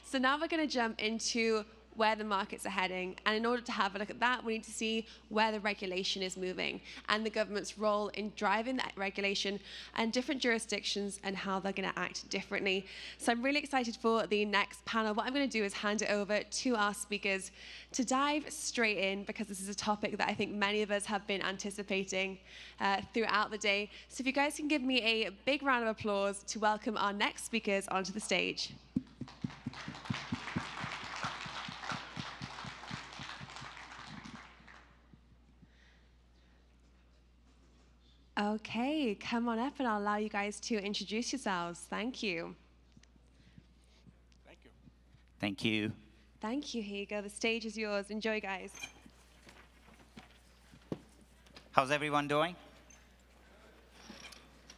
So now we're going to jump into where the markets are heading. And in order to have a look at that, we need to see where the regulation is moving and the government's role in driving that regulation and different jurisdictions and how they're going to act differently. So I'm really excited for the next panel. What I'm going to do is hand it over to our speakers to dive straight in, because this is a topic that I think many of us have been anticipating throughout the day. So if you guys can give me a big round of applause to welcome our next speakers onto the stage. Okay, come on up and I'll allow you guys to introduce yourselves. Thank you. Thank you. Thank you. Thank you. Here you go. The stage is yours. Enjoy, guys. How's everyone doing?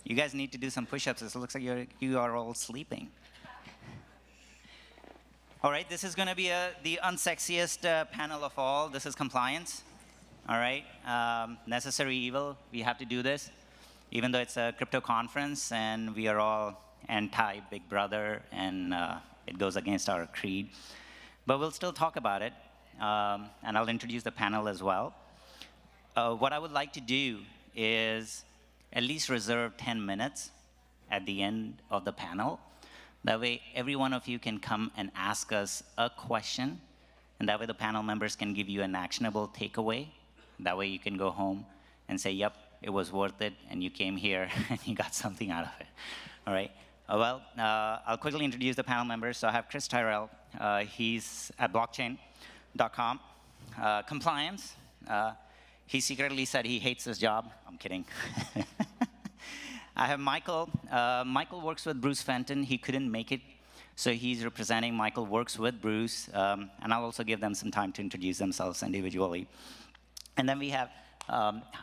You guys need to do some push-ups. It looks like you are all sleeping. All right, this is going to be the unsexiest panel of all. This is compliance. All right, necessary evil. We have to do this, even though it's a crypto conference and we are all anti-Big Brother and it goes against our creed. But we'll still talk about it, and I'll introduce the panel as well. What I would like to do is at least reserve 10 minutes at the end of the panel. That way, every one of you can come and ask us a question, and that way the panel members can give you an actionable takeaway. That way you can go home and say, yep, it was worth it, and you came here and you got something out of it. All right. I'll quickly introduce the panel members. So I have Chris Tyrrell. He's at blockchain.com. Compliance. He secretly said he hates his job. I'm kidding. I have Michael. Michael works with Bruce Fenton. He couldn't make it, so he's representing. Michael works with Bruce, and I'll also give them some time to introduce themselves individually. And then we have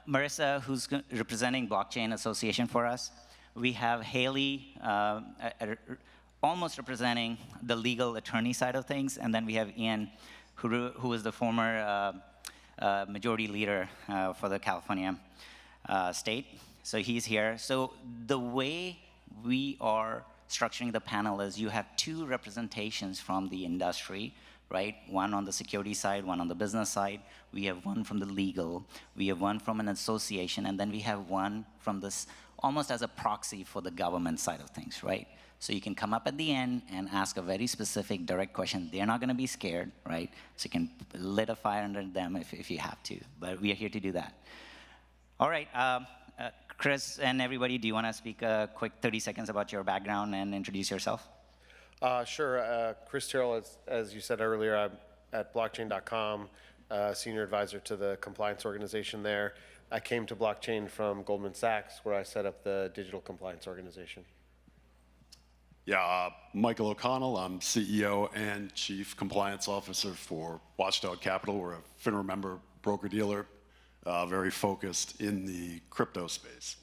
Marisa, who's representing Blockchain Association for us. We have Hailey, almost representing the legal attorney side of things. And then we have Ian, who is the former majority leader for the California state. So he's here. So the way we are structuring the panel is you have two representations from the industry, right? One on the security side, one on the business side. We have one from the legal. We have one from an association, and then we have one from this, almost as a proxy for the government side of things, right? So you can come up at the end and ask a very specific, direct question. They're not going to be scared, right? So you can lit a fire under them if you have to. But we are here to do that. All right, Chris and everybody, do you want to speak a quick 30 seconds about your background and introduce yourself? Sure. Chris Tyrrell, as you said earlier, I'm at blockchain.com, senior advisor to the compliance organization there. I came to blockchain from Goldman Sachs, where I set up the digital compliance organization. Yeah, Michael O'Connell. I'm CEO and Chief Compliance Officer for Watchdog Capital. We're a FINRA member broker-dealer, very focused in the crypto space.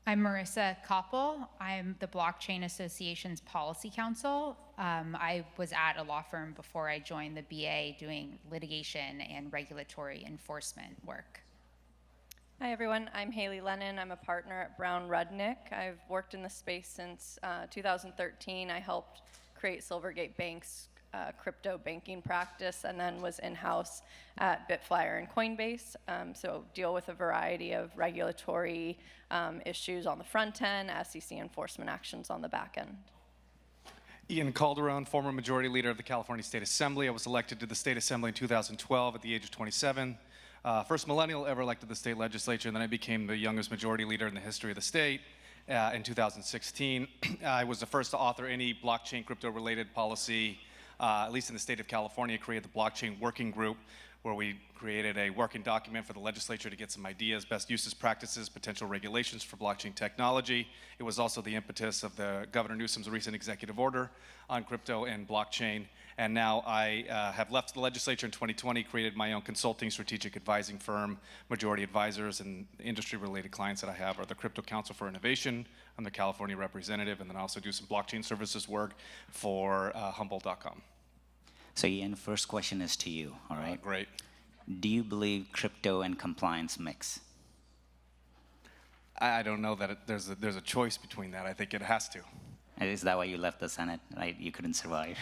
I'm Marisa Coppel. I'm the Blockchain Association's Policy Counsel. I was at a law firm before I joined the BA doing litigation and regulatory enforcement work. Hi everyone, I'm Hailey Lennon. I'm a partner at Brown Rudnick. I've worked in the space since 2013. I helped create Silvergate Bank's crypto banking practice, and then was in-house at Bitflyer and Coinbase. So deal with a variety of regulatory issues on the front end, SEC enforcement actions on the back end. Ian Calderon, former majority leader of the California State Assembly. I was elected to the State Assembly in 2012 at the age of 27. First millennial ever elected to the state legislature, and then I became the youngest majority leader in the history of the state in 2016. I was the first to author any blockchain crypto-related policy, at least in the state of California, created the Blockchain Working Group, where we created a working document for the legislature to get some ideas, best uses, practices, potential regulations for blockchain technology. It was also the impetus of the Governor Newsom's recent executive order on crypto and blockchain. And now I have left the legislature in 2020, created my own consulting strategic advising firm. Majority advisors and industry-related clients that I have are the Crypto Council for Innovation. I'm the California representative, and then I also do some blockchain services work for Humble.com. So Ian, first question is to you, all right? Great. Do you believe crypto and compliance mix? I don't know that there's a choice between that. I think it has to. Is that why you left the Senate, right? You couldn't survive.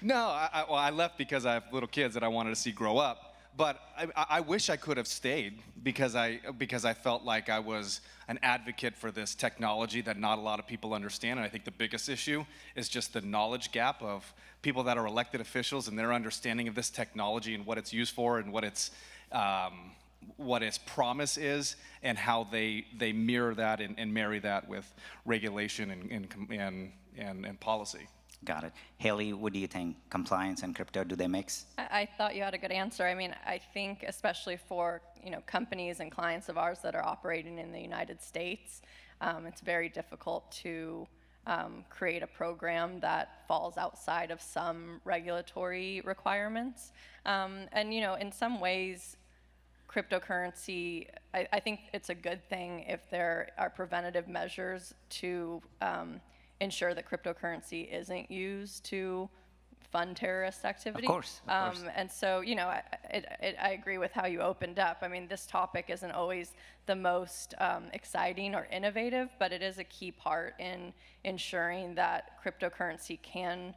No, well, I left because I have little kids that I wanted to see grow up. But I wish I could have stayed because I felt like I was an advocate for this technology that not a lot of people understand. And I think the biggest issue is just the knowledge gap of people that are elected officials and their understanding of this technology and what it's used for and what its promise is, and how they mirror that and marry that with regulation and policy. Got it. Hailey, what do you think? Compliance and crypto, do they mix? I thought you had a good answer. I mean, I think especially for companies and clients of ours that are operating in the United States, it's very difficult to create a program that falls outside of some regulatory requirements. And in some ways, cryptocurrency, I think it's a good thing if there are preventative measures to ensure that cryptocurrency isn't used to fund terrorist activity. Of course. And so, I agree with how you opened up. I mean, this topic isn't always the most exciting or innovative, but it is a key part in ensuring that cryptocurrency can,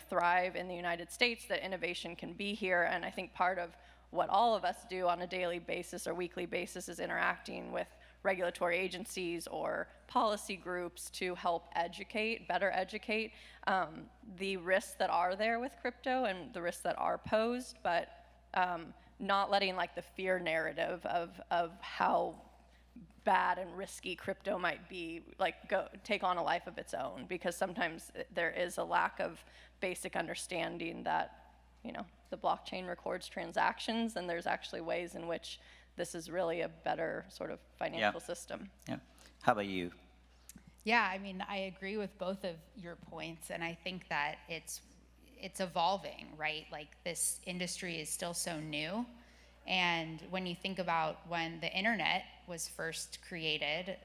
thrive in the United States, that innovation can be here. And I think part of what all of us do on a daily basis or weekly basis is interacting with regulatory agencies or policy groups to help better educate the risks that are there with crypto and the risks that are posed, but not letting the fear narrative of how bad and risky crypto might be take on a life of its own, because sometimes there is a lack of basic understanding that the blockchain records transactions, and there's actually ways in which this is really a better sort of financial system. Yeah. How about you? Yeah, I mean, I agree with both of your points, and I think that it's evolving, right? Like, this industry is still so new, and when you think about when the internet was first created,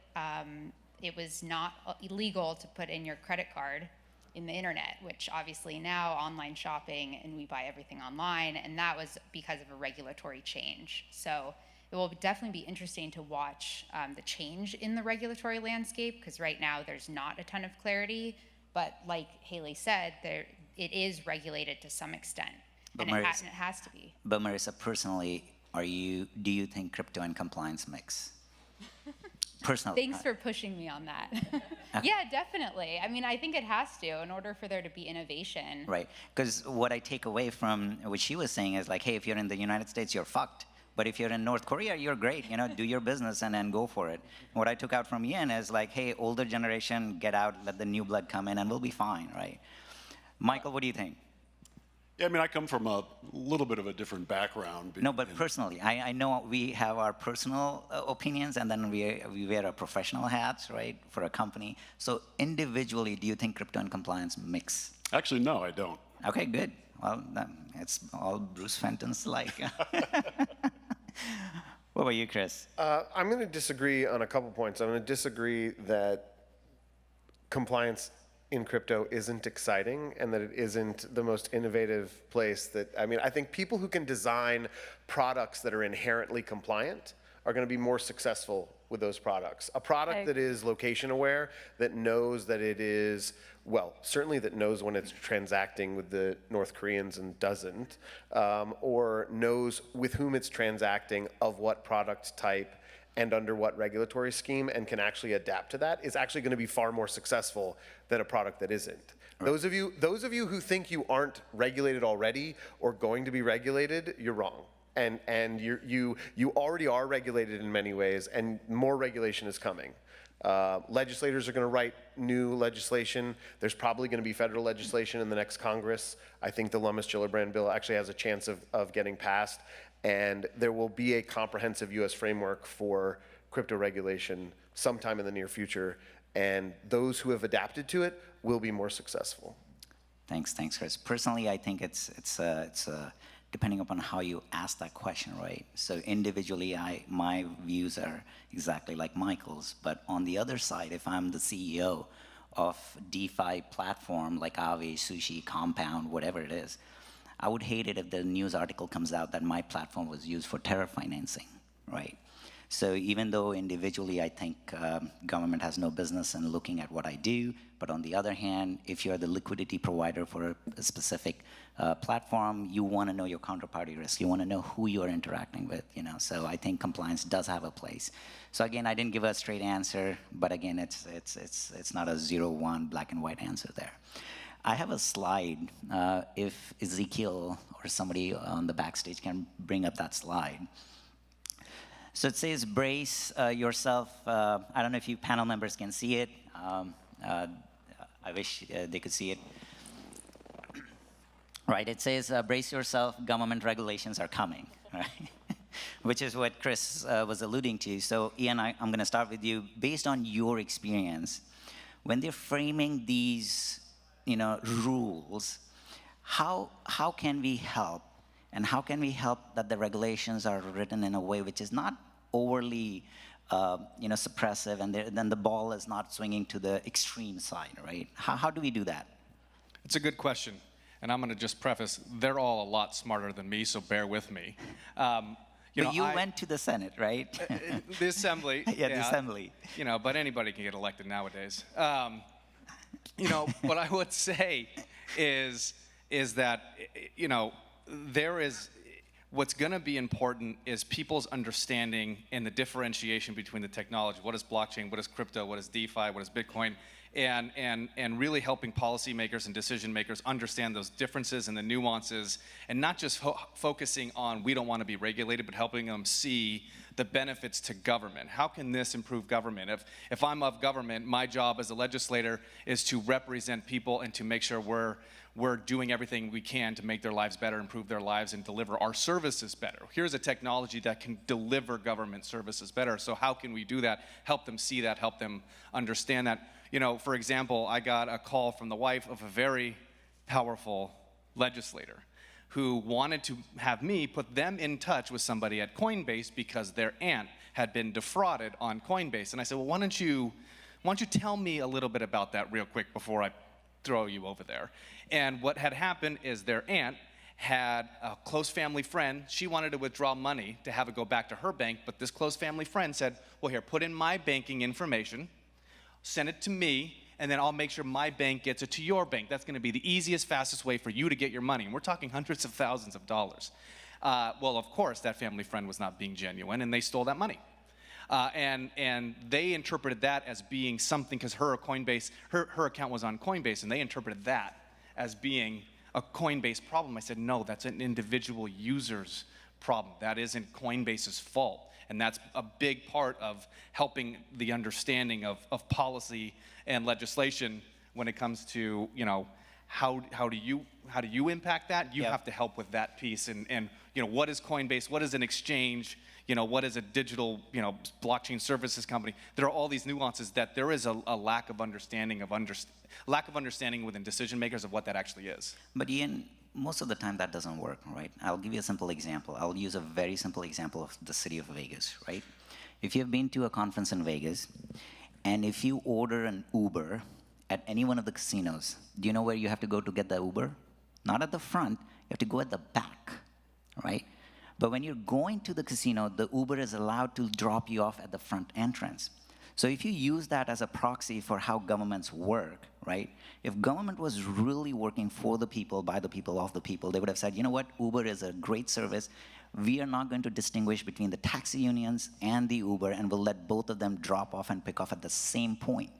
it was not illegal to put in your credit card in the internet, which obviously now online shopping and we buy everything online, and that was because of a regulatory change. So it will definitely be interesting to watch the change in the regulatory landscape, because right now there's not a ton of clarity, but like Hailey said, it is regulated to some extent, and it has to be. But Marisa, personally, do you think crypto and compliance mix? Personally. Thanks for pushing me on that. Yeah, definitely. I mean, I think it has to, in order for there to be innovation. Right, because what I take away from what she was saying is hey, if you're in the United States, you're fucked. But if you're in North Korea, you're great. Do your business and then go for it. What I took out from Ian is hey, older generation, get out, let the new blood come in, and we'll be fine, right? Michael, what do you think? Yeah, I mean, I come from a little bit of a different background. No, but personally, I know we have our personal opinions, and then we wear our professional hats, right, for a company. So individually, do you think crypto and compliance mix? Actually, no, I don't. Okay, good. Well, it's all Bruce Fenton's like. What about you, Chris? I'm going to disagree on a couple points. I'm going to disagree that compliance in crypto isn't exciting and that it isn't the most innovative place I think people who can design products that are inherently compliant are going to be more successful with those products. A product that is location aware, that knows that it is, certainly that knows when it's transacting with the North Koreans and doesn't, or knows with whom it's transacting, of what product type, and under what regulatory scheme, and can actually adapt to that, is actually going to be far more successful than a product that isn't. Right. Those of you who think you aren't regulated already or going to be regulated, you're wrong. And you already are regulated in many ways, and more regulation is coming. Legislators are going to write new legislation. There's probably going to be federal legislation in the next Congress. I think the Lummis-Gillibrand bill actually has a chance of getting passed. And there will be a comprehensive U.S. framework for crypto regulation sometime in the near future. And those who have adapted to it will be more successful. Thanks, Chris. Personally, I think it's depending upon how you ask that question, right? So individually, my views are exactly like Michael's. But on the other side, if I'm the CEO of DeFi platform like Aave, Sushi, Compound, whatever it is, I would hate it if the news article comes out that my platform was used for terror financing, right? So even though individually I think government has no business in looking at what I do, but on the other hand, if you're the liquidity provider for a specific platform, you want to know your counterparty risk. You want to know who you're interacting with, you know. So I think compliance does have a place. So again, I didn't give a straight answer, but again, it's not a 0-1 black and white answer there. I have a slide. If Ezekiel or somebody on the backstage can bring up that slide. So it says, brace yourself. I don't know if you panel members can see it. I wish they could see it. Right, it says, brace yourself, government regulations are coming, right? Which is what Chris was alluding to. So Ian, I'm going to start with you. Based on your experience, when they're framing these, you know, rules, how can we help? And how can we help that the regulations are written in a way which is not overly, you know, suppressive, and then the ball is not swinging to the extreme side, right? How do we do that? It's a good question. And I'm going to just preface, they're all a lot smarter than me, so bear with me. But you went to the Senate, right? The Assembly. Yeah, the Assembly. You know, but anybody can get elected nowadays. You know, what I would say is that, you know, what's going to be important is people's understanding and the differentiation between the technology. What is blockchain? What is crypto? What is DeFi? What is Bitcoin? And really helping policymakers and decision makers understand those differences and the nuances, and not just focusing on we don't want to be regulated, but helping them see the benefits to government. How can this improve government? If I'm of government, my job as a legislator is to represent people and to make sure we're doing everything we can to make their lives better, improve their lives, and deliver our services better. Here's a technology that can deliver government services better. So how can we do that? Help them see that, help them understand that. You know, for example, I got a call from the wife of a very powerful legislator who wanted to have me put them in touch with somebody at Coinbase because their aunt had been defrauded on Coinbase. And I said, well, why don't you tell me a little bit about that real quick before I throw you over there? And what had happened is their aunt had a close family friend. She wanted to withdraw money to have it go back to her bank, but this close family friend said, well, here, put in my banking information, send it to me, and then I'll make sure my bank gets it to your bank. That's going to be the easiest, fastest way for you to get your money. And we're talking hundreds of thousands of dollars. Well, of course, that family friend was not being genuine, and they stole that money. And they interpreted that as being something, because her account was on Coinbase, and they interpreted that as being a Coinbase problem. I said, no, that's an individual user's problem. That isn't Coinbase's fault. And that's a big part of helping the understanding of policy and legislation when it comes to, you know, how do you impact that? You have to help with that piece. And you know, what is Coinbase? What is an exchange? You know, what is a digital, you know, blockchain services company? There are all these nuances that there is a lack of understanding within decision makers of what that actually is. But Ian, most of the time that doesn't work, right? I'll give you a simple example. I'll use a very simple example of the city of Vegas, right? If you've been to a conference in Vegas, and if you order an Uber at any one of the casinos, do you know where you have to go to get the Uber? Not at the front, you have to go at the back, right? But when you're going to the casino, the Uber is allowed to drop you off at the front entrance. So if you use that as a proxy for how governments work, right? If government was really working for the people, by the people, of the people, they would have said, you know what, Uber is a great service. We are not going to distinguish between the taxi unions and the Uber, and we'll let both of them drop off and pick off at the same point,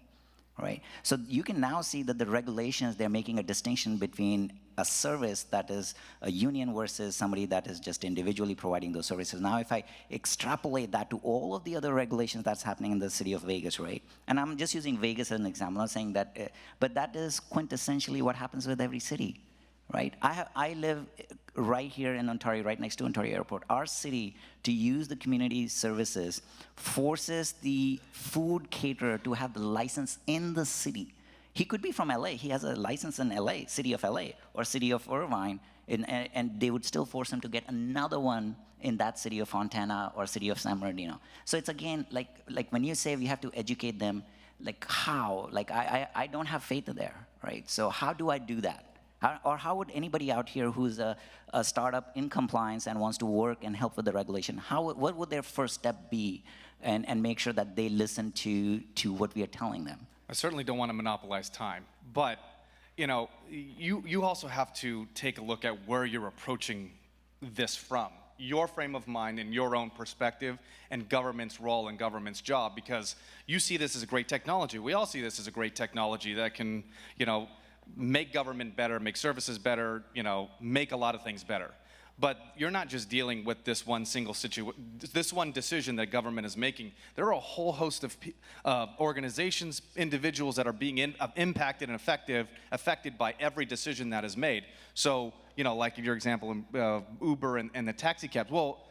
right? So you can now see that the regulations, they're making a distinction between a service that is a union versus somebody that is just individually providing those services. Now, if I extrapolate that to all of the other regulations that's happening in the city of Vegas, right? And I'm just using Vegas as an example, I'm not saying that, but that is quintessentially what happens with every city, right? I live right here in Ontario, right next to Ontario Airport. Our city, to use the community services, forces the food caterer to have the license in the city. He could be from LA, he has a license in LA, city of LA, or city of Irvine, and they would still force him to get another one in that city of Fontana or city of San Bernardino. So it's again, like when you say we have to educate them, like how? Like I don't have faith in there, right? So how do I do that? Or how would anybody out here who's a startup in compliance and wants to work and help with the regulation, what would their first step be and make sure that they listen to what we are telling them? I certainly don't want to monopolize time, but you also have to take a look at where you're approaching this from, your frame of mind and your own perspective, and government's role and government's job, because you see this as a great technology. We all see this as a great technology that can, make government better, make services better, make a lot of things better. But you're not just dealing with this one this one decision that government is making. There are a whole host of organizations, individuals that are being impacted and affected by every decision that is made. So, like your example, Uber and the taxi cabs. Well,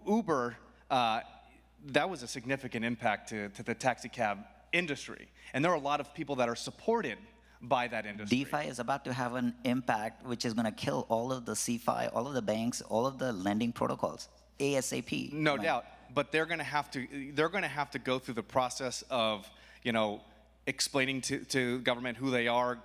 Uber, that was a significant impact to the taxi cab industry. And there are a lot of people that are supported by that industry. DeFi is about to have an impact which is going to kill all of the CeFi, all of the banks, all of the lending protocols, ASAP. No doubt, but they're going to have to go through the process of, explaining to government who they are,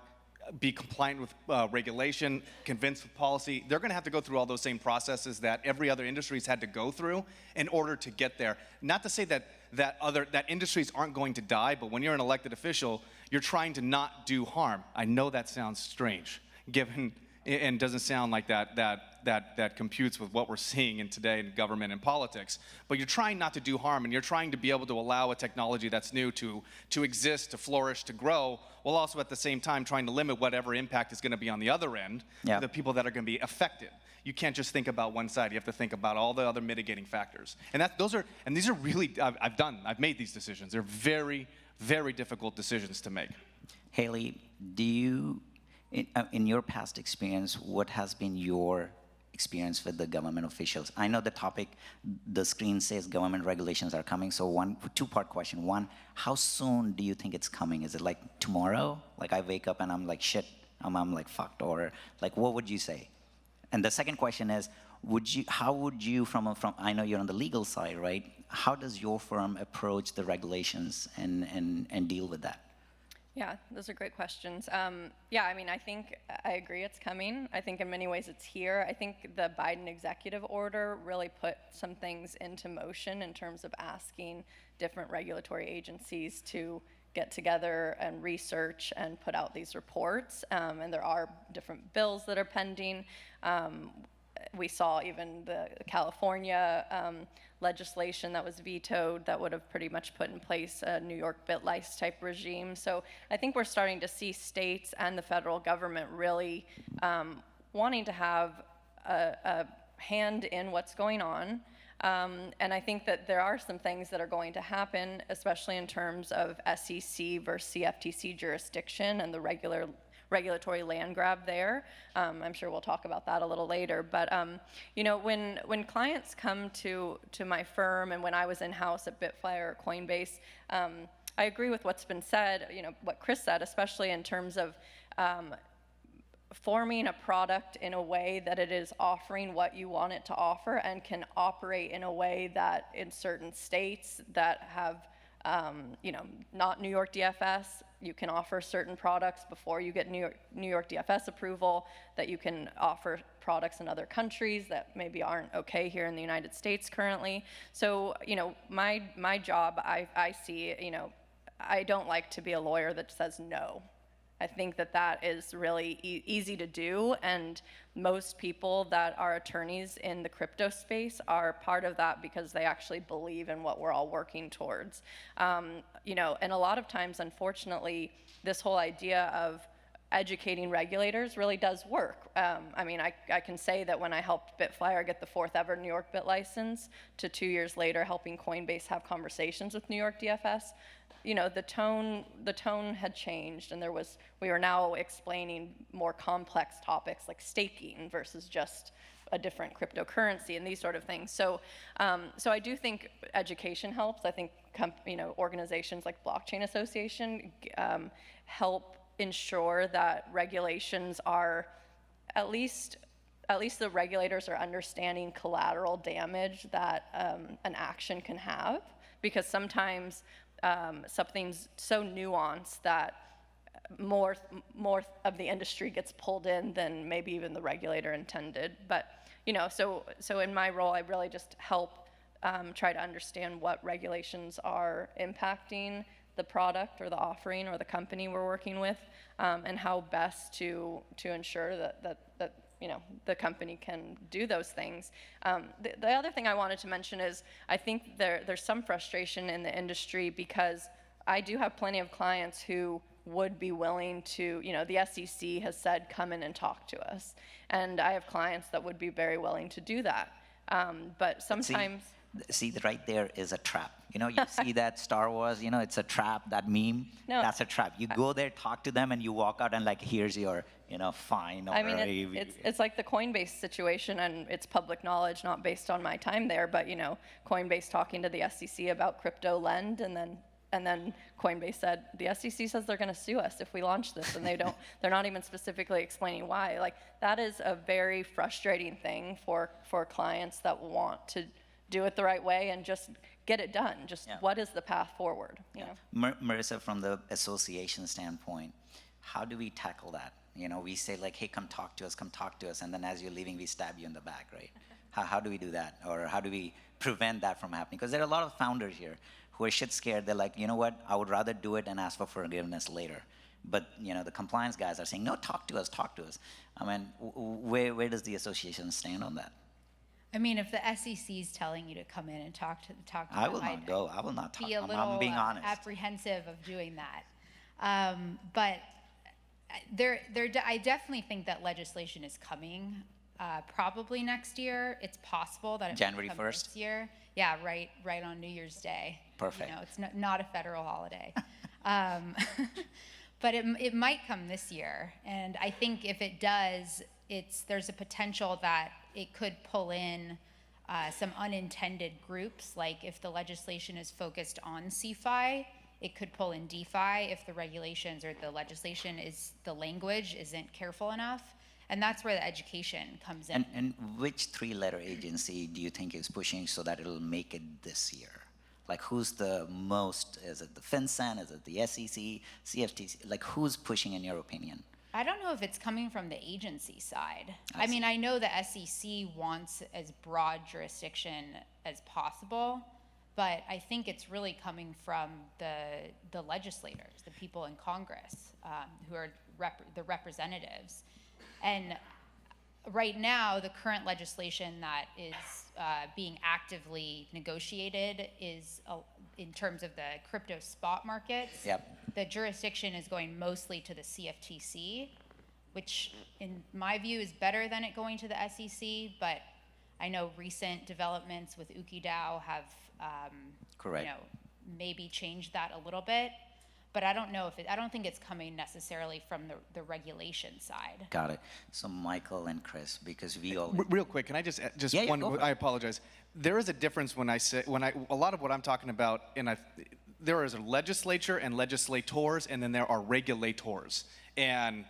be compliant with regulation, convinced with policy. They're going to have to go through all those same processes that every other industry's had to go through in order to get there. Not to say that industries aren't going to die, but when you're an elected official, you're trying to not do harm. I know that sounds strange, and doesn't sound like that computes with what we're seeing in today in government and politics. But you're trying not to do harm, and you're trying to be able to allow a technology that's new to exist, to flourish, to grow, while also at the same time trying to limit whatever impact is going to be on the other end, the people that are going to be affected. You can't just think about one side. You have to think about all the other mitigating factors. And these are really, I've made these decisions. They're very, very difficult decisions to make. Hailey, do you, in your past experience, what has been your experience with the government officials? I know the topic, the screen says government regulations are coming, so two-part question. One, how soon do you think it's coming? Is it like tomorrow? Like I wake up and I'm like, shit, I'm like fucked, or like what would you say? And the second question is, how would you, from I know you're on the legal side, right? How does your firm approach the regulations and deal with that? Yeah, those are great questions. Yeah, I think I agree it's coming. I think in many ways it's here. I think the Biden executive order really put some things into motion in terms of asking different regulatory agencies to get together and research and put out these reports. And there are different bills that are pending. We saw even the California legislation that was vetoed that would have pretty much put in place a New York BitLice type regime. So I think we're starting to see states and the federal government really wanting to have a hand in what's going on. And I think that there are some things that are going to happen, especially in terms of SEC versus CFTC jurisdiction and the regulatory land grab there. I'm sure we'll talk about that a little later. But when clients come to my firm, and when I was in-house at Bitflyer or Coinbase, I agree with what's been said, what Chris said, especially in terms of forming a product in a way that it is offering what you want it to offer and can operate in a way that in certain states that have, not New York DFS, you can offer certain products before you get New York DFS approval, that you can offer products in other countries that maybe aren't okay here in the United States currently. So, my job, I see, I don't like to be a lawyer that says no. I think that is really easy to do, and most people that are attorneys in the crypto space are part of that because they actually believe in what we're all working towards. And a lot of times, unfortunately, this whole idea of educating regulators really does work. I can say that when I helped Bitflyer get the 4th ever New York Bit license, to 2 years later helping Coinbase have conversations with New York DFS, the tone had changed, and we were now explaining more complex topics like staking versus just a different cryptocurrency and these sort of things. So I do think education helps. I think organizations like Blockchain Association help ensure that regulations are at least the regulators are understanding collateral damage that an action can have, because sometimes something's so nuanced that more of the industry gets pulled in than maybe even the regulator intended. But so in my role, I really just help try to understand what regulations are impacting the product or the offering or the company we're working with, and how best to ensure that the company can do those things. The other thing I wanted to mention is I think there's some frustration in the industry because I do have plenty of clients who would be willing to, the SEC has said, come in and talk to us. And I have clients that would be very willing to do that. But sometimes... See, right there is a trap. You see that Star Wars, it's a trap, that meme, No, that's a trap. You go there, talk to them, and you walk out and like, here's your, fine. Or I mean, it's like the Coinbase situation, and it's public knowledge, not based on my time there, but, Coinbase talking to the SEC about crypto lend, and then Coinbase said, the SEC says they're going to sue us if we launch this, and they're not even specifically explaining why. Like, that is a very frustrating thing for clients that want to do it the right way and just get it done. Just what is the path forward? You know? Marisa, from the association standpoint, how do we tackle that? We say like, hey, come talk to us, and then as you're leaving, we stab you in the back, right? How do we do that? Or how do we prevent that from happening? Because there are a lot of founders here who are shit scared. They're like, you know what, I would rather do it and ask for forgiveness later. But the compliance guys are saying, no, talk to us. I mean, where does the association stand on that? I mean, if the SEC is telling you to come in and talk to I will not go. I will not talk. Be a little I'm being honest. Apprehensive of doing that. But I definitely think that legislation is coming. Probably next year. It's possible that it January might come 1st? this year. Yeah, right on New Year's Day. Perfect. It's not a federal holiday. But it might come this year, and I think if it does, there's a potential that it could pull in some unintended groups. Like if the legislation is focused on CeFi, it could pull in DeFi if the regulations or the legislation the language isn't careful enough. And that's where the education comes in. And which three-letter agency do you think is pushing so that it'll make it this year? Like who's the most, is it the FinCEN, is it the SEC, CFTC? Like who's pushing in your opinion? I don't know if it's coming from the agency side. I mean, I know the SEC wants as broad jurisdiction as possible, but I think it's really coming from the legislators, the people in Congress, who are the representatives. And right now, the current legislation that is being actively negotiated is in terms of the crypto spot markets. Yep. The jurisdiction is going mostly to the CFTC, which in my view is better than it going to the SEC, but I know recent developments with UkiDAO have Correct. Maybe changed that a little bit. But I don't know I don't think it's coming necessarily from the regulation side. Got it. So Michael and Chris, because we all... Real quick, can I just Yeah, one, go for it. I apologize. There is a difference when a lot of what I'm talking about, there is a legislature and legislators, and then there are regulators. And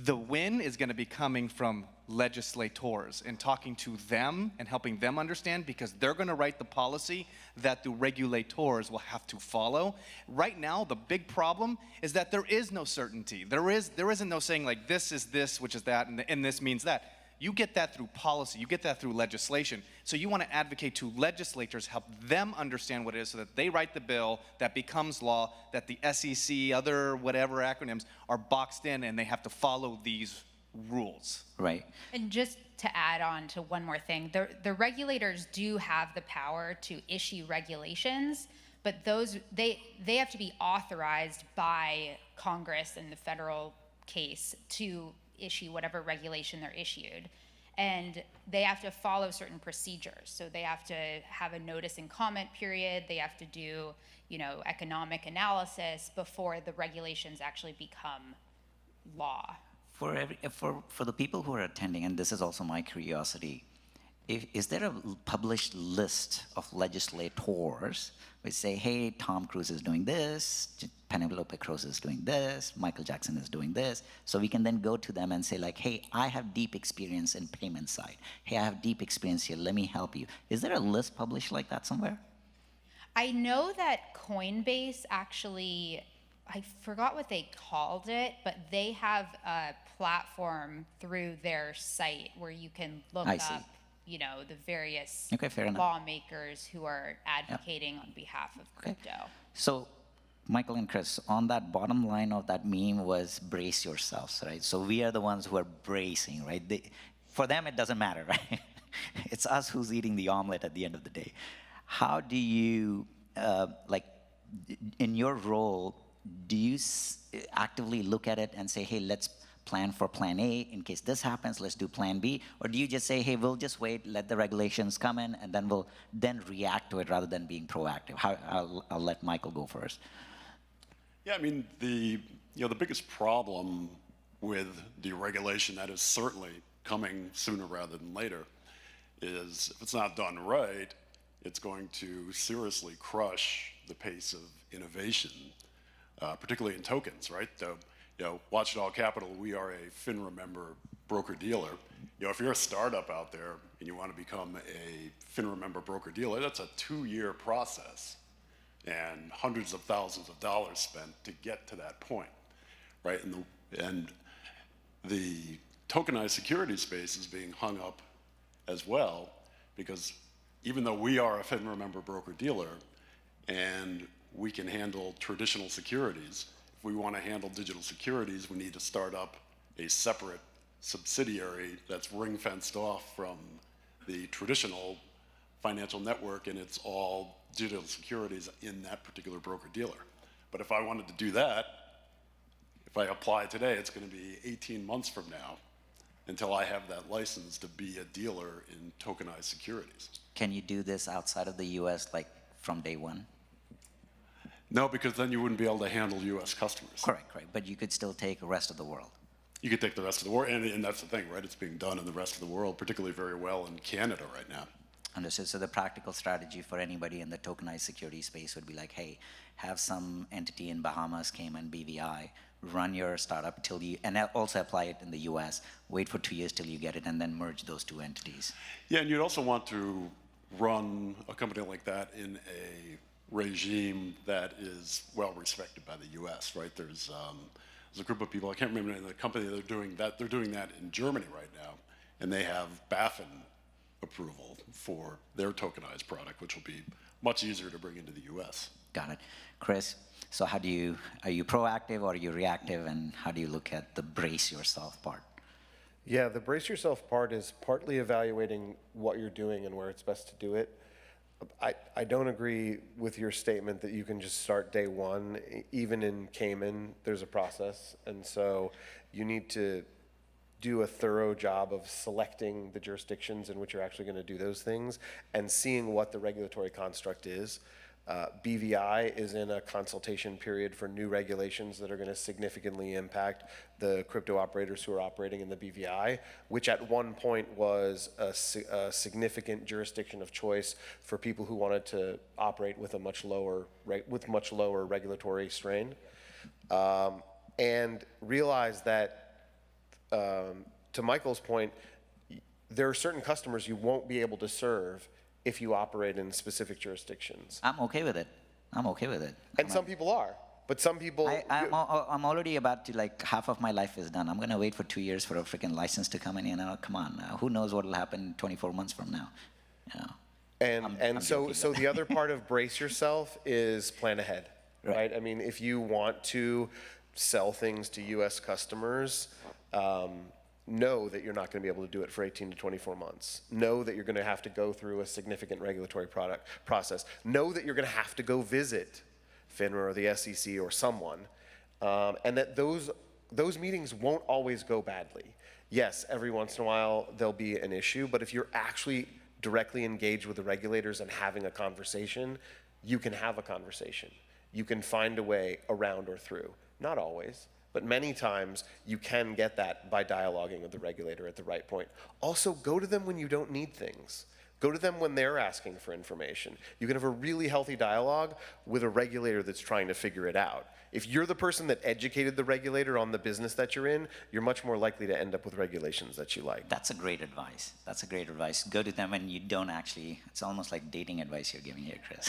the win is going to be coming from legislators and talking to them and helping them understand, because they're going to write the policy that the regulators will have to follow. Right now, the big problem is that there is no certainty. There isn't no saying like this is this, which is that, and this means that. You get that through policy. You get that through legislation. So you want to advocate to legislators, help them understand what it is so that they write the bill that becomes law, that the SEC, other whatever acronyms are boxed in and they have to follow these rules. Right. And just to add on to one more thing, the regulators do have the power to issue regulations, but they have to be authorized by Congress in the federal case to issue whatever regulation they're issued. And they have to follow certain procedures. So they have to have a notice and comment period. They have to do, economic analysis before the regulations actually become law. For the people who are attending, and this is also my curiosity, is there a published list of legislators which say, hey, Tom Cruise is doing this, Penelope Cruz is doing this, Michael Jackson is doing this, so we can then go to them and say like, hey, I have deep experience in payment side. Hey, I have deep experience here, let me help you. Is there a list published like that somewhere? I know that Coinbase actually I forgot what they called it, but they have a platform through their site where you can look I see. up, you know, the various Okay, fair enough. lawmakers who are advocating on behalf of Okay. crypto. So, Michael and Chris, on that bottom line of that meme was brace yourselves, right? So we are the ones who are bracing, right? For them, it doesn't matter, right? It's us who's eating the omelet at the end of the day. How do you, in your role, do you actively look at it and say, hey, let's plan for plan A in case this happens, let's do plan B? Or do you just say, hey, we'll just wait, let the regulations come in, and then we'll then react to it rather than being proactive? I'll let Michael go first. Yeah, I mean, the biggest problem with deregulation that is certainly coming sooner rather than later is if it's not done right, it's going to seriously crush the pace of innovation, particularly in tokens, right? Watchdog Capital, we are a FINRA member broker-dealer. If you're a startup out there and you want to become a FINRA member broker-dealer, that's a 2-year process and hundreds of thousands of dollars spent to get to that point, right? And the tokenized security space is being hung up as well, because even though we are a FINRA member broker-dealer and we can handle traditional securities, if we want to handle digital securities, we need to start up a separate subsidiary that's ring-fenced off from the traditional financial network, and it's all digital securities in that particular broker-dealer. But if I wanted to do that, if I apply today, it's going to be 18 months from now until I have that license to be a dealer in tokenized securities. Can you do this outside of the US, like from day one? No, because then you wouldn't be able to handle US customers. Correct. But you could still take the rest of the world. You could take the rest of the world, and that's the thing, right? It's being done in the rest of the world, particularly very well in Canada right now. Understood. So the practical strategy for anybody in the tokenized security space would be like, hey, have some entity in Bahamas, Cayman, BVI, run your startup till you, and also apply it in the US, wait for 2 years till you get it, and then merge those two entities. Yeah, and you'd also want to run a company like that in a regime that is well respected by the US, right? There's a group of people, I can't remember the name of the company, they're doing that in Germany right now, and they have BaFin approval for their tokenized product, which will be much easier to bring into the US. Got it. Chris, so are you proactive or are you reactive, and how do you look at the brace yourself part? Yeah, the brace yourself part is partly evaluating what you're doing and where it's best to do it. I don't agree with your statement that you can just start day one. Even in Cayman, there's a process, and so you need to do a thorough job of selecting the jurisdictions in which you're actually going to do those things and seeing what the regulatory construct is. BVI is in a consultation period for new regulations that are going to significantly impact the crypto operators who are operating in the BVI, which at one point was a significant jurisdiction of choice for people who wanted to operate with a much lower regulatory strain, and realize that, to Michael's point, there are certain customers you won't be able to serve if you operate in specific jurisdictions. I'm okay with it. And some people are, but some people... I'm already about to, like, half of my life is done. I'm going to wait for 2 years for a freaking license to come in, come on. Who knows what will happen 24 months from now? So the other part of brace yourself is plan ahead, right? I mean, if you want to sell things to US customers, know that you're not going to be able to do it for 18 to 24 months. Know that you're going to have to go through a significant regulatory process. Know that you're going to have to go visit FINRA or the SEC or someone, and that those meetings won't always go badly. Yes, every once in a while there'll be an issue, but if you're actually directly engaged with the regulators and having a conversation, you can have a conversation. You can find a way around or through. Not always, but many times you can get that by dialoguing with the regulator at the right point. Also, go to them when you don't need things. Go to them when they're asking for information. You can have a really healthy dialogue with a regulator that's trying to figure it out. If you're the person that educated the regulator on the business that you're in, you're much more likely to end up with regulations that you like. That's a great advice. Go to them when you don't actually, it's almost like dating advice you're giving here, Chris.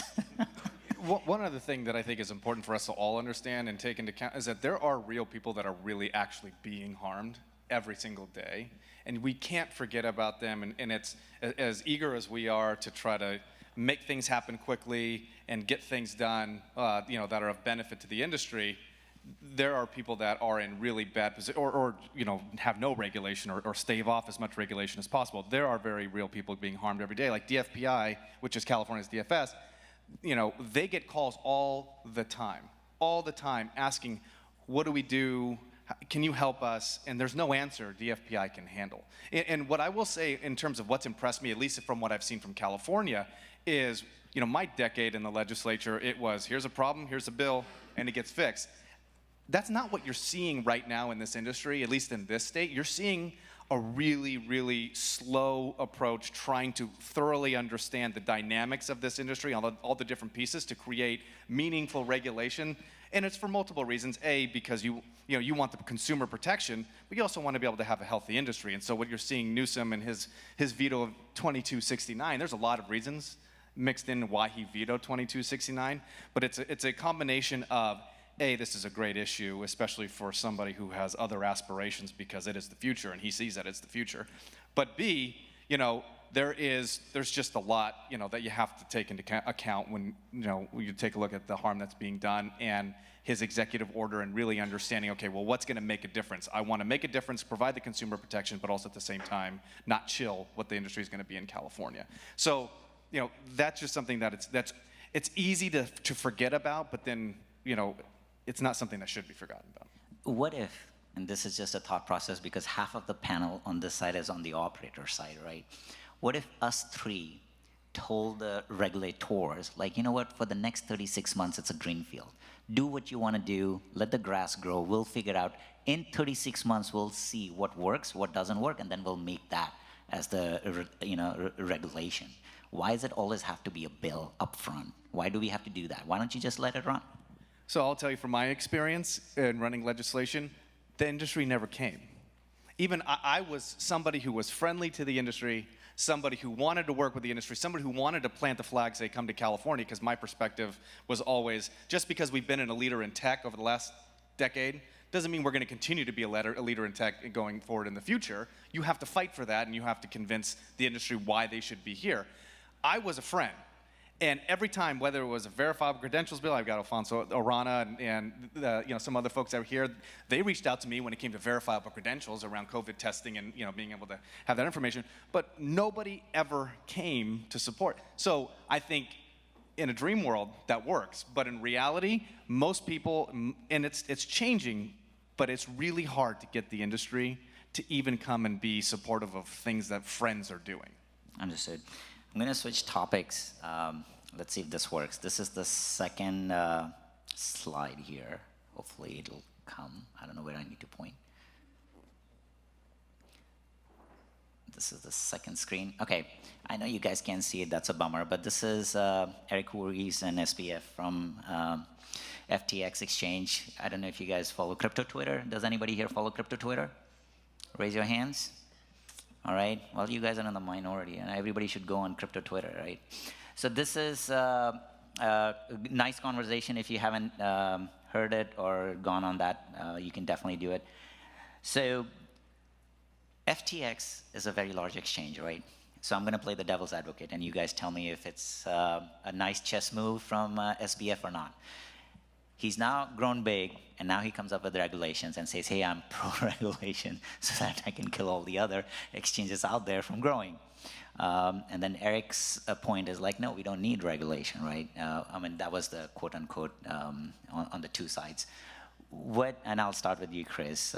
One other thing that I think is important for us to all understand and take into account is that there are real people that are really actually being harmed every single day, and we can't forget about them. And it's as eager as we are to try to make things happen quickly and get things done, you know, that are of benefit to the industry. There are people that are in really bad position, or you know, have no regulation or stave off as much regulation as possible. There are very real people being harmed every day, like DFPI, which is California's DFS. You know, they get calls all the time, asking, what do we do? Can you help us? And there's no answer DFPI can handle. And what I will say in terms of what's impressed me, at least from what I've seen from California, is, you know, my decade in the legislature, it was, here's a problem, here's a bill, and it gets fixed. That's not what you're seeing right now in this industry, at least in this state. You're seeing a really, really slow approach trying to thoroughly understand the dynamics of this industry, all the different pieces to create meaningful regulation. And it's for multiple reasons. A, because you want the consumer protection, but you also want to be able to have a healthy industry. And so what you're seeing Newsom and his veto of 2269, there's a lot of reasons mixed in why he vetoed 2269, but it's a combination of, A, this is a great issue, especially for somebody who has other aspirations because it is the future and he sees that it's the future. But B, you know, there's just a lot, you know, that you have to take into account when, you know, you take a look at the harm that's being done and his executive order and really understanding, okay, well, what's going to make a difference? I want to make a difference, provide the consumer protection, but also at the same time, not chill what the industry is going to be in California. So, you know, that's just something that it's easy to forget about, but then, you know, it's not something that should be forgotten about. What if, and this is just a thought process because half of the panel on this side is on the operator side, right? What if us three told the regulators, like, you know what, for the next 36 months, it's a green field. Do what you want to do, let the grass grow, we'll figure out. In 36 months, we'll see what works, what doesn't work, and then we'll make that as the, you know, regulation. Why does it always have to be a bill up front? Why do we have to do that? Why don't you just let it run? So I'll tell you from my experience in running legislation, the industry never came. Even I was somebody who was friendly to the industry, somebody who wanted to work with the industry, somebody who wanted to plant the flag, say, come to California, because my perspective was always, just because we've been a leader in tech over the last decade, doesn't mean we're going to continue to be a leader in tech going forward in the future. You have to fight for that, and you have to convince the industry why they should be here. I was a friend. And every time, whether it was a verifiable credentials bill, I've got Alfonso Orana and you know, some other folks that were here, they reached out to me when it came to verifiable credentials around COVID testing and, you know, being able to have that information. But nobody ever came to support. So I think in a dream world that works, but in reality, most people, and it's changing, but it's really hard to get the industry to even come and be supportive of things that friends are doing. Understood. I'm going to switch topics. Let's see if this works. This is the second slide here. Hopefully it'll come. I don't know where I need to point. This is the second screen. Okay, I know you guys can't see it. That's a bummer. But this is Eric Voorhees and SPF from FTX Exchange. I don't know if you guys follow crypto Twitter. Does anybody here follow crypto Twitter? Raise your hands. All right, well, you guys are in the minority, and everybody should go on crypto Twitter, right? So this is a nice conversation. If you haven't heard it or gone on that, you can definitely do it. So FTX is a very large exchange, right? So I'm going to play the devil's advocate, and you guys tell me if it's a nice chess move from SBF or not. He's now grown big, and now he comes up with regulations and says, hey, I'm pro-regulation so that I can kill all the other exchanges out there from growing. And then Eric's point is like, no, we don't need regulation, right? I mean, that was the quote-unquote on the two sides. And I'll start with you, Chris.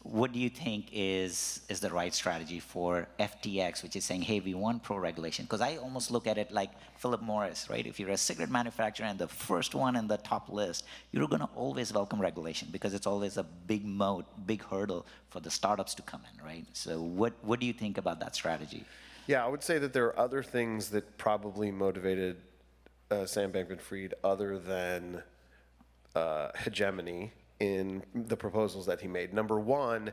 What do you think is the right strategy for FTX, which is saying, hey, we want pro-regulation? Because I almost look at it like Philip Morris, right? If you're a cigarette manufacturer and the first one in the top list, you're going to always welcome regulation because it's always a big moat, big hurdle for the startups to come in, right? So what do you think about that strategy? Yeah, I would say that there are other things that probably motivated Sam Bankman-Fried other than hegemony in the proposals that he made. Number one,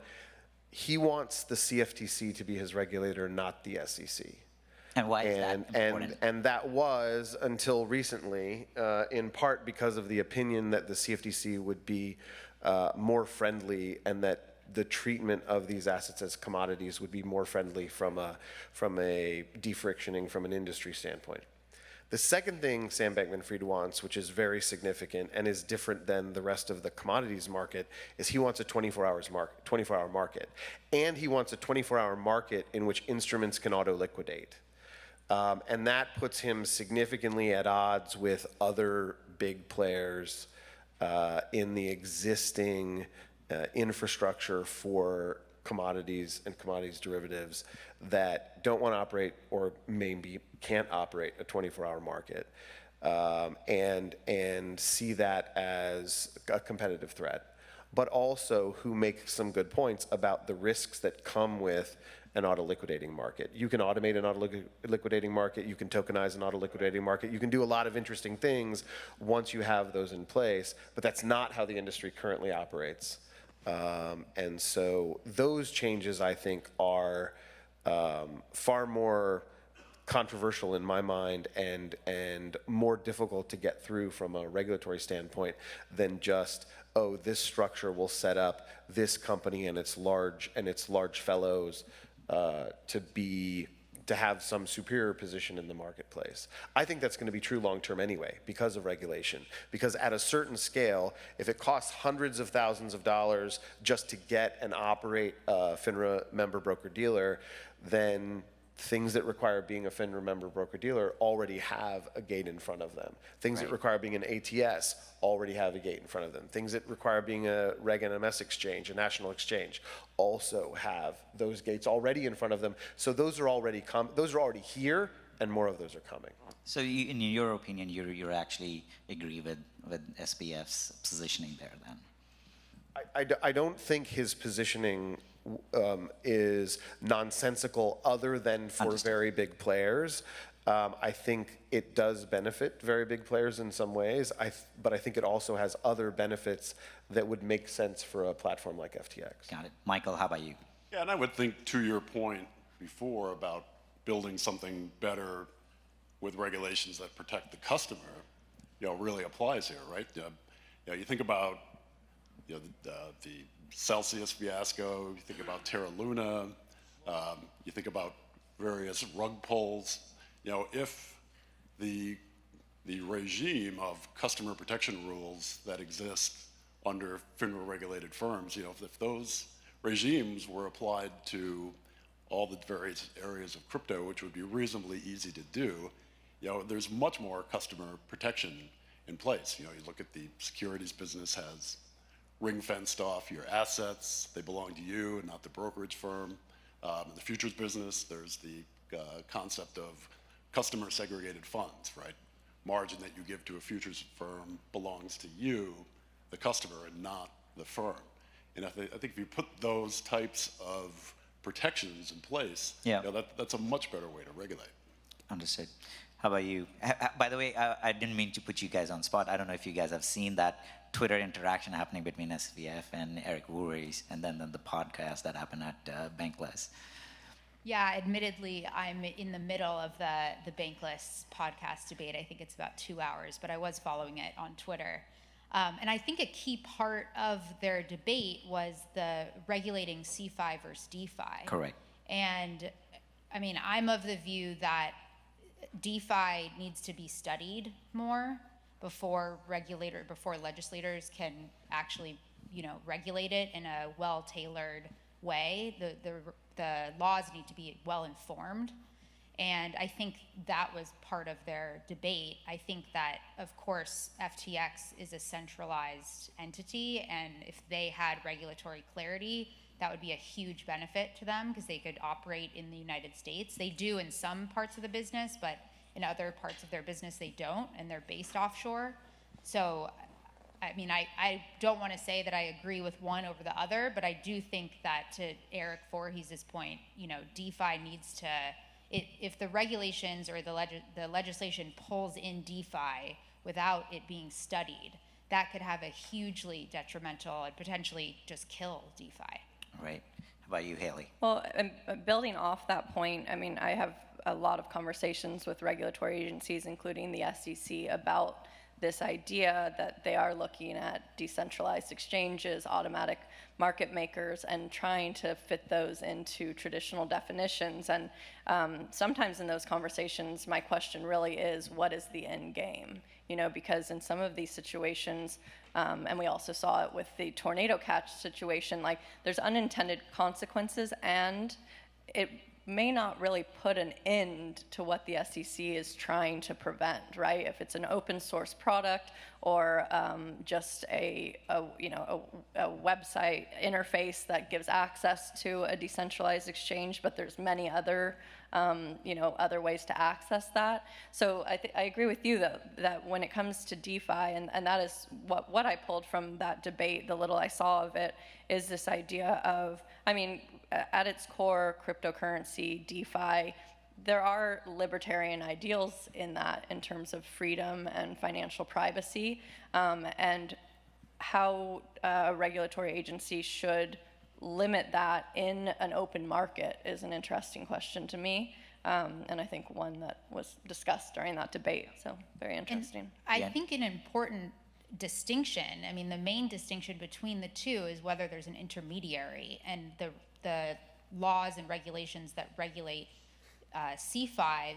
he wants the CFTC to be his regulator, not the SEC. And why is that important? And that was, until recently, in part because of the opinion that the CFTC would be more friendly, and that the treatment of these assets as commodities would be more friendly from a de-frictioning from an industry standpoint. The second thing Sam Bankman-Fried wants, which is very significant and is different than the rest of the commodities market, is he wants a 24-hour market. And he wants a 24-hour market in which instruments can auto-liquidate. And that puts him significantly at odds with other big players in the existing infrastructure for commodities and commodities derivatives that don't want to operate, or maybe can't operate, a 24-hour market, and see that as a competitive threat, but also who make some good points about the risks that come with an auto-liquidating market. You can automate an auto-liquidating market, you can tokenize an auto-liquidating market, you can do a lot of interesting things once you have those in place, but that's not how the industry currently operates. And so those changes, I think, are far more controversial in my mind, and more difficult to get through from a regulatory standpoint than just, oh, this structure will set up this company and its large fellows to have some superior position in the marketplace. I think that's going to be true long term anyway, because of regulation. Because at a certain scale, if it costs hundreds of thousands of dollars just to get and operate a FINRA member broker dealer, then things that require being a FINRA member broker dealer already have a gate in front of them. Things that require being an ATS already have a gate in front of them. Things that require being a Reg NMS exchange, a national exchange, also have those gates already in front of them. So those are already here, and more of those are coming. So in your opinion, you actually agree with SBF's positioning there then? I don't think his positioning is nonsensical, other than for very big players. I think it does benefit very big players in some ways, but I think it also has other benefits that would make sense for a platform like FTX. Got it. Michael, how about you? Yeah, and I would think, to your point before about building something better with regulations that protect the customer, really applies here, right? You think about the Celsius fiasco, you think about Terra Luna, you think about various rug pulls. If the regime of customer protection rules that exist under FINRA regulated firms, if those regimes were applied to all the various areas of crypto, which would be reasonably easy to do, there's much more customer protection in place. You look at the securities business has ring-fenced off your assets. They belong to you and not the brokerage firm. In the futures business, there's the concept of customer segregated funds, right? Margin that you give to a futures firm belongs to you, the customer, and not the firm. And I think if you put those types of protections in place, that's a much better way to regulate. Understood. How about you? By the way, I didn't mean to put you guys on spot. I don't know if you guys have seen that Twitter interaction happening between SVF and Eric Worre's, and then the podcast that happened at Bankless. Yeah, admittedly, I'm in the middle of the Bankless podcast debate. I think it's about 2 hours, but I was following it on Twitter. And I think a key part of their debate was the regulating CeFi versus DeFi. Correct. And I mean, I'm of the view that DeFi needs to be studied more before legislators can actually, regulate it in a well-tailored way. The laws need to be well-informed. And I think that was part of their debate. I think that, of course, FTX is a centralized entity, and if they had regulatory clarity, that would be a huge benefit to them because they could operate in the United States. They do in some parts of the business, but in other parts of their business they don't, and they're based offshore. So, I mean, I don't want to say that I agree with one over the other, but I do think that, to Eric Voorhees' point, DeFi needs to, if the regulations or the legislation pulls in DeFi without it being studied, that could have a hugely detrimental and potentially just kill DeFi. Right. How about you, Hailey? Well, building off that point, I mean, I have a lot of conversations with regulatory agencies, including the SEC, about this idea that they are looking at decentralized exchanges, automatic market makers, and trying to fit those into traditional definitions. And sometimes in those conversations, my question really is, what is the end game? You know, because in some of these situations, and we also saw it with the tornado catch situation, like there's unintended consequences, and it may not really put an end to what the SEC is trying to prevent, right? If it's an open source product or just a website interface that gives access to a decentralized exchange, but there's many other other ways to access that. So I agree with you that when it comes to DeFi, and that is what I pulled from that debate, the little I saw of it, is this idea of, I mean, at its core, cryptocurrency, DeFi, there are libertarian ideals in that in terms of freedom and financial privacy, and how a regulatory agency should limit that in an open market is an interesting question to me, and I think one that was discussed during that debate, so very interesting. And I think an important distinction, I mean, the main distinction between the two is whether there's an intermediary, and the laws and regulations that regulate CeFi,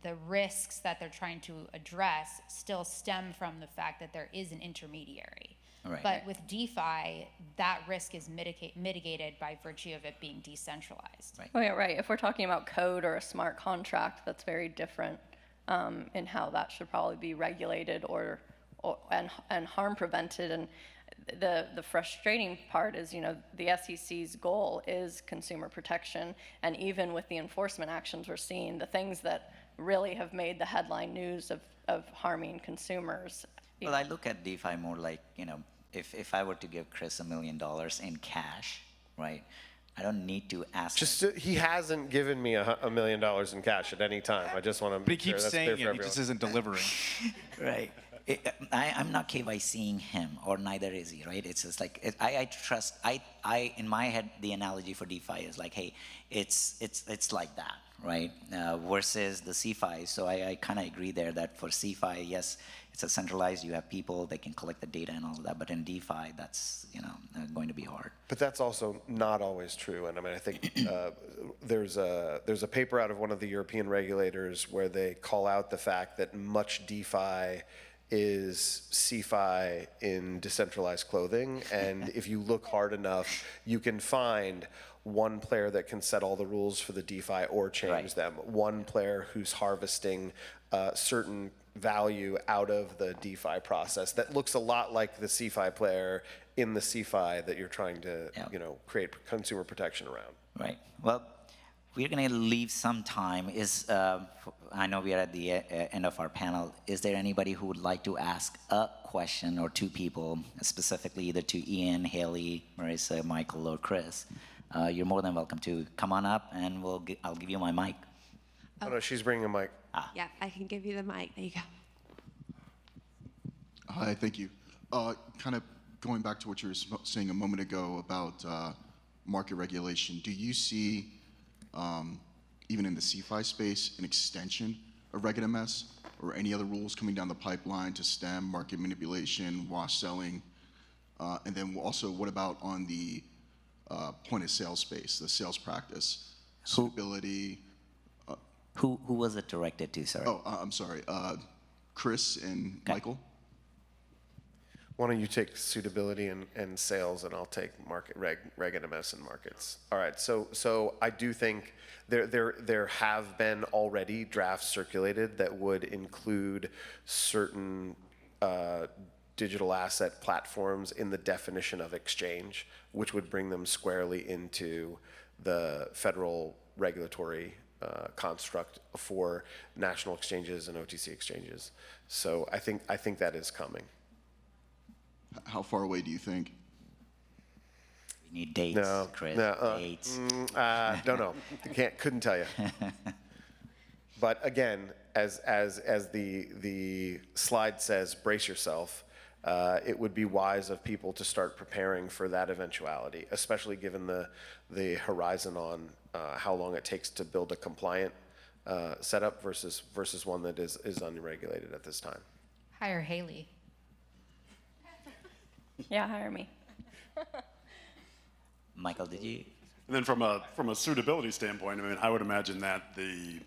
the risks that they're trying to address still stem from the fact that there is an intermediary. Right. But with DeFi, that risk is mitigated by virtue of it being decentralized. Right. Oh yeah, right. If we're talking about code or a smart contract, that's very different in how that should probably be regulated and harm prevented. And the frustrating part is, you know, the SEC's goal is consumer protection, and even with the enforcement actions we're seeing, the things that really have made the headline news of harming consumers. Well, I look at DeFi more like, you know, if I were to give Chris $1 million in cash, right? I don't need to ask him. He hasn't given me $1 million in cash at any time. I just want to But he make sure keeps that's saying clear it, for he everyone. just isn't delivering. Right. I'm not KYCing him, or neither is he, right? It's just like, I trust, in my head, the analogy for DeFi is like, hey, it's like that, right? Versus the CeFi. So I kind of agree there that for CeFi, yes, it's a centralized, you have people, they can collect the data and all of that, but in DeFi, that's, you know, going to be hard. But that's also not always true. And I mean, I think there's a paper out of one of the European regulators where they call out the fact that much DeFi is CeFi in decentralized clothing. And if you look hard enough, you can find one player that can set all the rules for the DeFi or change them. One player who's harvesting certain value out of the DeFi process that looks a lot like the CeFi player in the CeFi that you're trying to, you know, create consumer protection around. Right. Well, we're going to leave some time. I know we are at the end of our panel. Is there anybody who would like to ask a question, or two people, specifically either to Ian, Hailey, Marisa, Michael, or Chris? You're more than welcome to come on up, and I'll give you my mic. Oh, no, she's bringing a mic. Yeah, I can give you the mic. There you go. Hi, thank you. Kind of going back to what you were saying a moment ago about market regulation, do you see, even in the CeFi space, an extension of Reg MS or any other rules coming down the pipeline to stem market manipulation, wash selling? And then also, what about on the point of sale space, the sales practice, suitability? Who was it directed to, sorry? Oh, I'm sorry. Chris and Michael? Why don't you take suitability and sales, and I'll take market reg NMS and markets. All right. So I do think there have been already drafts circulated that would include certain digital asset platforms in the definition of exchange, which would bring them squarely into the federal regulatory construct for national exchanges and OTC exchanges. So I think that is coming. How far away do you think? We need dates, No, Chris. no, Dates. Don't know. Couldn't tell you. But again, as the slide says, brace yourself. It would be wise of people to start preparing for that eventuality, especially given the horizon on how long it takes to build a compliant setup versus one that is unregulated at this time. Hire Hailey. Yeah, hire me. Michael, did you? And then from a suitability standpoint, I mean, I would imagine that the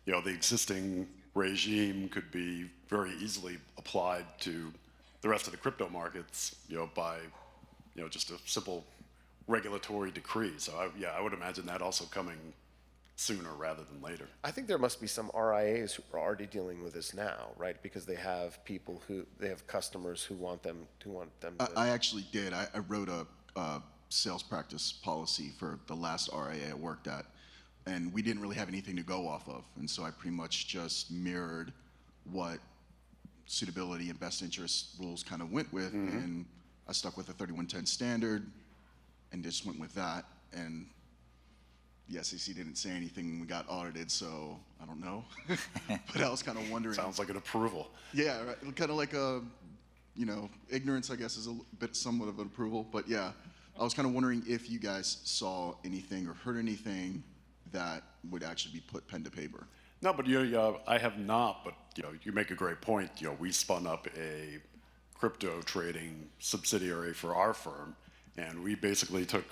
existing regime could be very easily applied to the rest of the crypto markets, by, just a simple regulatory decree. So I would imagine that also coming sooner rather than later. I think there must be some RIAs who are already dealing with this now, right? Because they have customers who want them to. I actually did. I wrote a sales practice policy for the last RIA I worked at, and we didn't really have anything to go off of, and so I pretty much just mirrored what suitability and best interest rules kind of went with, and I stuck with the 3110 standard and just went with that, and the SEC didn't say anything when we got audited, so I don't know. But I was kind of wondering. Sounds like an approval. Yeah, right. Kind of like ignorance, I guess, is a bit somewhat of an approval. But yeah, I was kind of wondering if you guys saw anything or heard anything that would actually be put pen to paper. No, but I have not. But you make a great point. We spun up a crypto trading subsidiary for our firm, and we basically took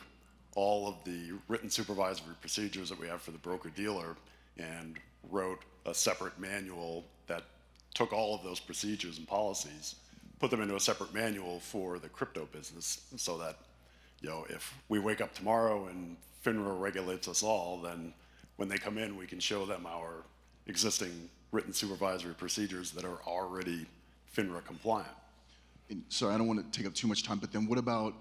all of the written supervisory procedures that we have for the broker-dealer and wrote a separate manual that took all of those procedures and policies, put them into a separate manual for the crypto business, so that, if we wake up tomorrow and FINRA regulates us all, then when they come in, we can show them our existing written supervisory procedures that are already FINRA compliant. And sorry, I don't want to take up too much time, but then what about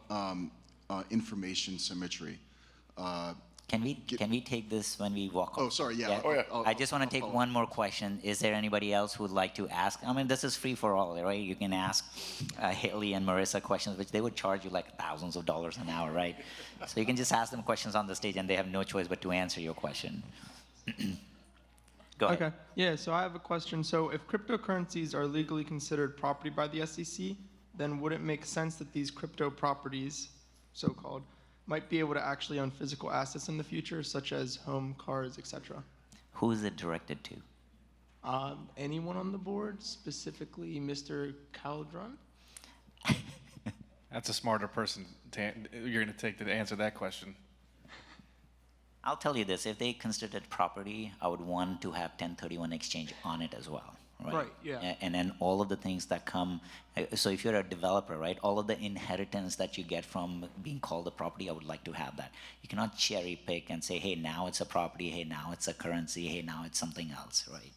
information symmetry? Can we take this when we walk off? Oh, sorry, yeah. Yeah. I just want to take one more question. Is there anybody else who would like to ask? I mean, this is free for all, right? You can ask Hailey and Marisa questions, which they would charge you like thousands of dollars an hour, right? So you can just ask them questions on the stage, and they have no choice but to answer your question. Go ahead. Okay. Yeah, so I have a question. So if cryptocurrencies are legally considered property by the SEC, then would it make sense that these crypto properties, so-called, might be able to actually own physical assets in the future, such as home, cars, etc.? Who is it directed to? Anyone on the board, specifically Mr. Calderon? That's a smarter person you're going to take to answer that question. I'll tell you this, if they considered it property, I would want to have 1031 exchange on it as well. Right, yeah. And then all of the things that come, so if you're a developer, right, all of the inheritance that you get from being called a property, I would like to have that. You cannot cherry pick and say, hey, now it's a property, hey, now it's a currency, hey, now it's something else, right?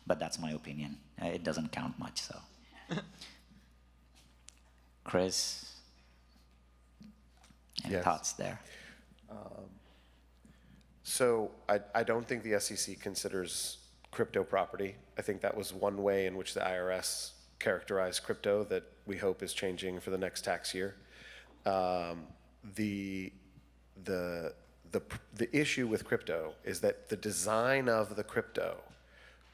But that's my opinion. It doesn't count much, so. Chris, any thoughts there? So I don't think the SEC considers crypto property. I think that was one way in which the IRS characterized crypto that we hope is changing for the next tax year. The issue with crypto is that the design of the crypto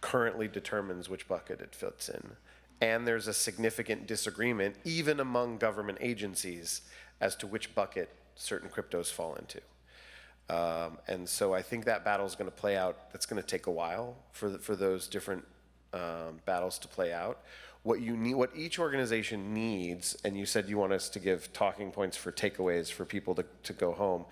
currently determines which bucket it fits in. And there's a significant disagreement, even among government agencies, as to which bucket certain cryptos fall into. And so I think that battle is going to play out. That's going to take a while for those different battles to play out. What you need, what each organization needs, and you said you want us to give talking points for takeaways for people to go home.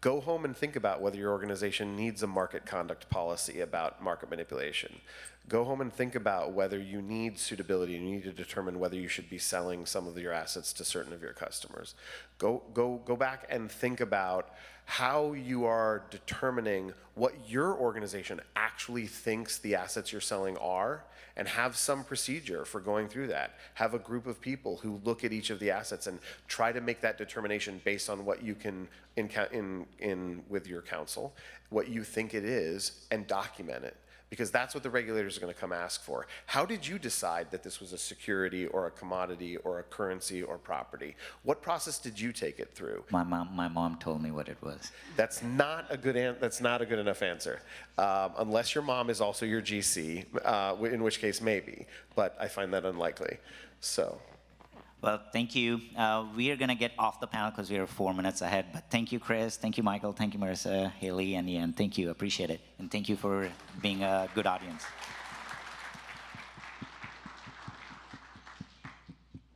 Go home and think about whether your organization needs a market conduct policy about market manipulation. Go home and think about whether you need suitability and you need to determine whether you should be selling some of your assets to certain of your customers. Go back and think about how you are determining what your organization actually thinks the assets you're selling are, and have some procedure for going through that. Have a group of people who look at each of the assets and try to make that determination based on what you can in with your counsel, what you think it is, and document it. Because that's what the regulators are going to come ask for. How did you decide that this was a security or a commodity or a currency or property? What process did you take it through? My mom told me what it was. That's not a good enough answer, unless your mom is also your GC, in which case maybe. But I find that unlikely. So. Well, thank you. We are going to get off the panel because we are 4 minutes ahead. But thank you, Chris. Thank you, Michael. Thank you, Marisa, Hailey, and Ian. Thank you. Appreciate it. And thank you for being a good audience.